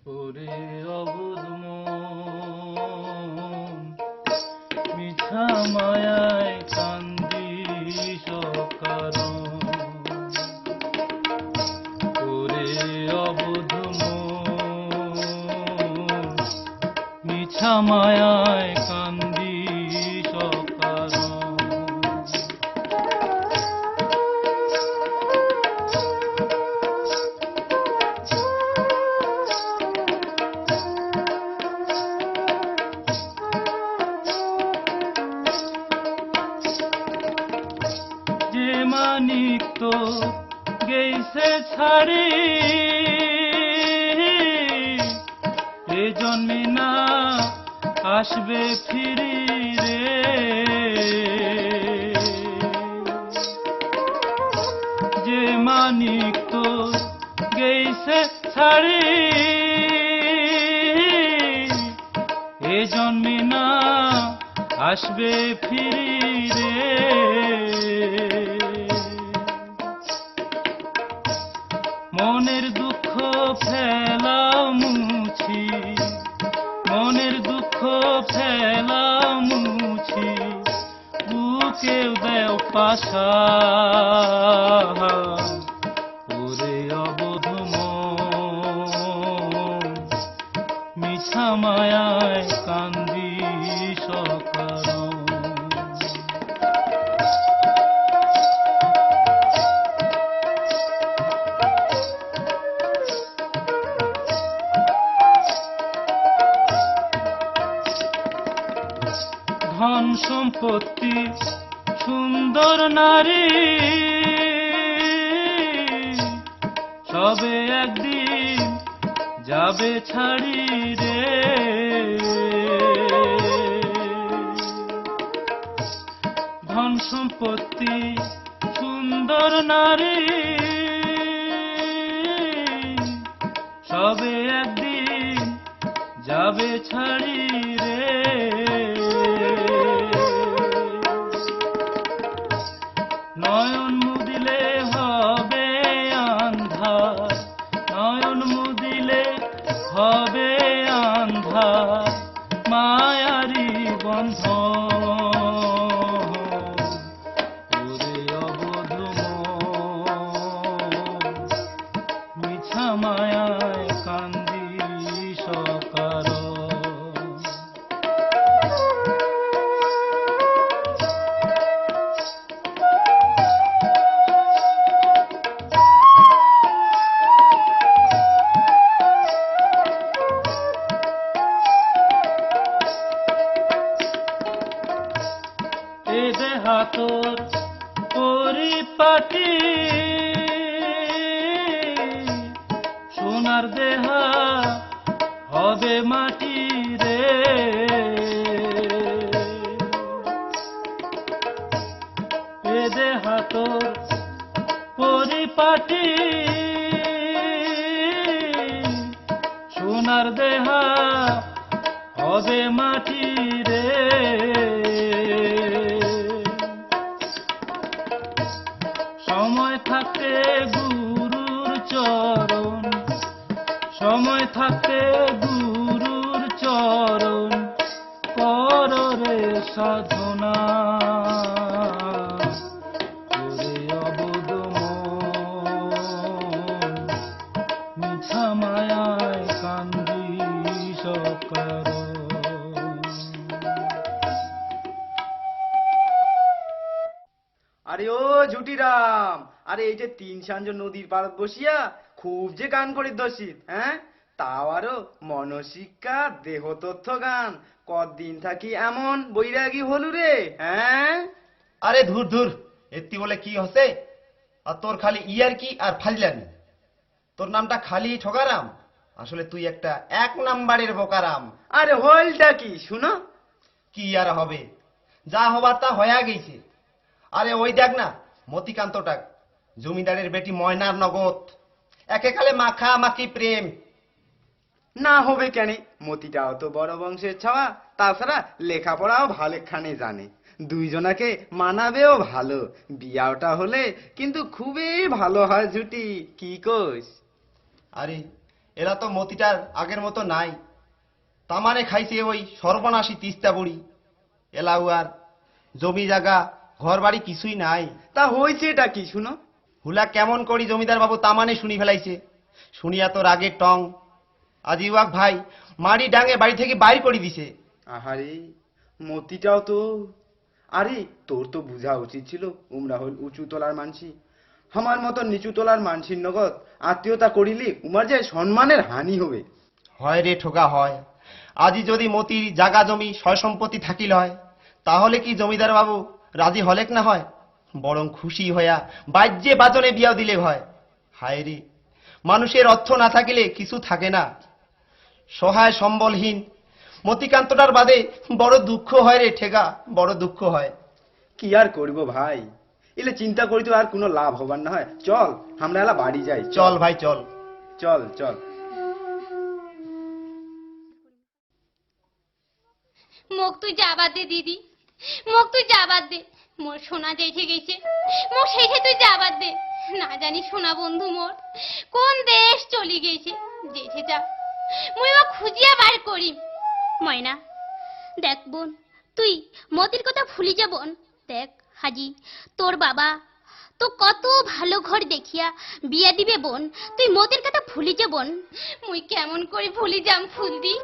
ওরে অবুধ মন মিছা মায়ায় কান্দি সকারণ। ওরে অবুধ মন মিছা মায়ায় কান্দি সকারণ। যে মানিক তো গেইছে ছাড়ি এ জন্মে না আসবে ফিরি রে। যে মানিক তো গেইছে ছাড়ি এ জন্মে না আসবে ফিরি রে। মনের দুঃখ ফেলাও মুছি, মনের দুঃখ ফেলাও মুছি, বুকেও দেও পাশা। ওরে অবুধ মন মিছা মায়ায় কান্দি সকারণ। ধন সম্পত্তি সুন্দর নারী সবে একদিন যাবে ছাড়ি রে। ধন সম্পত্তি সুন্দর নারী সবে একদিন যাবে ছাড়ি রে। নয়ন মুদিলে হবে আন্ধার, নয়ন মুদিলে হবে আন্ধার, মায়ারি বন্ধন। ওরে অবুধ মন মিছা মায়ায় কান্দি সকারণ। এ দেহা তোর পরিপাটি সোনার দেহা হবে মাটি রে। এ দেহা তোর পরিপাটি সোনার দেহা হবে মাটি রে। সময় থাকতে গুরুর চরণ, সময় থাকতে গুরুর চরণ কর রে সাধনা। ওরে অবুধ মন মিছা মায়ায় কান্দি সকারণ। আরে ও ঝুটিরাম, আরে এই যে তিন সাঞ্জ নদীর পাড়ত বসিয়া খুব যে গান করি দোষিত, হ্যাঁ তাও আরো মনশিক্ষা দেহ তথ্য গান। কতদিন থাকি এমন বৈরাগী হলু রে, হ্যাঁ? আরে ধুর ধুর, এত্তি বলে কি হসে? আর তোর খালি ইয়ার কি আর ফাজলামি। তোর নামটা খালি ঠকারাম, আসলে তুই একটা এক নাম্বারের বোকারাম। আরে হলটা কি শুনো? কি আর হবে, যা হবার তা হয়ে গেছে। আরে ওই দেখ না মতিকান্তটাক, জমিদারের বেটি ময়নার নগদ, একে খালে মাখা মাখি প্রেম। না হবে কেন, মতিটাও তো বড় বংশের ছাওয়া, তাছাড়া লেখাপড়াও ভালোখানে জানে, দুইজনাকে মানাবেও ভালো। বিয়াটা হলে কিন্তু খুবই ভালো হয় জুটি, কি কইস? আরে এরা তো মতিটার আগের মতো নাই। তামানে খাইছে ওই সর্বনাশী তিস্তা বুড়ি। এলাও আর জমি জায়গা ঘর বাড়ি কিছুই নাই। তা হয়েছে এটা কি শুনো? হুলা কেমন করি জমিদার বাবু তামানে শুনি ফেলাইছে। শুনিয়া তো রাগে টং। আজি ওয়াক ভাই মারি ডাঙে বাড়ি থেকে বাইর করে দিছে। আহারে, মতিটাও তো। আরে তোর তো বুঝা উচিত ছিল উমরা হল উঁচু তলার মানসি। আমার মতন নিচু তলার মানসির নগদ আত্মীয়তা করিলি উমার যে সম্মানের হানি হবে। হয় রে ঠোকা হয়। আজি যদি মতির জাগা জমি সয় সম্পত্তি থাকিল হয়, তাহলে কি জমিদার বাবু রাজি হলেক না হয়? বরং খুশি হইয়া বাজ্যে বাজনে বিয়া দিলে হয়। হায় রে, মানুষের অর্থ না থাকিলে কিছু থাকে না। সহায় সম্বলহীন মতিকান্তটার বাদে বড় দুঃখ হয় রে ঠেকা, বড় দুঃখ হয়। কি আর করব ভাই, এলে চিন্তা করি তো আর কোনো লাভ হবার না হয়। চল আমরা এলা বাড়ি যাই। চল ভাই চল। চল চল। মোক তুই যাবার দে দিদি, মোক তুই যাবার দে। মোর সোনা দেখে গেছে, মোক সেইহে তুই যাবার দে। না জানি সোনা বন্ধু মোর কোন দেশ চলি গেছে। যেঠে যা মুই ও খুঁজিয়া বার করি। ময়না দেখ বোন, তুই মতির কথা ভুলি যা বোন। দেখ হাজি, তোর বাবা তো কত ভালো ঘর দেখিয়া বিয়া দিবে বোন। তুই মতির কথা ভুলি যা বোন। মুই কেমন করে ভুলি যাম ফুলদি।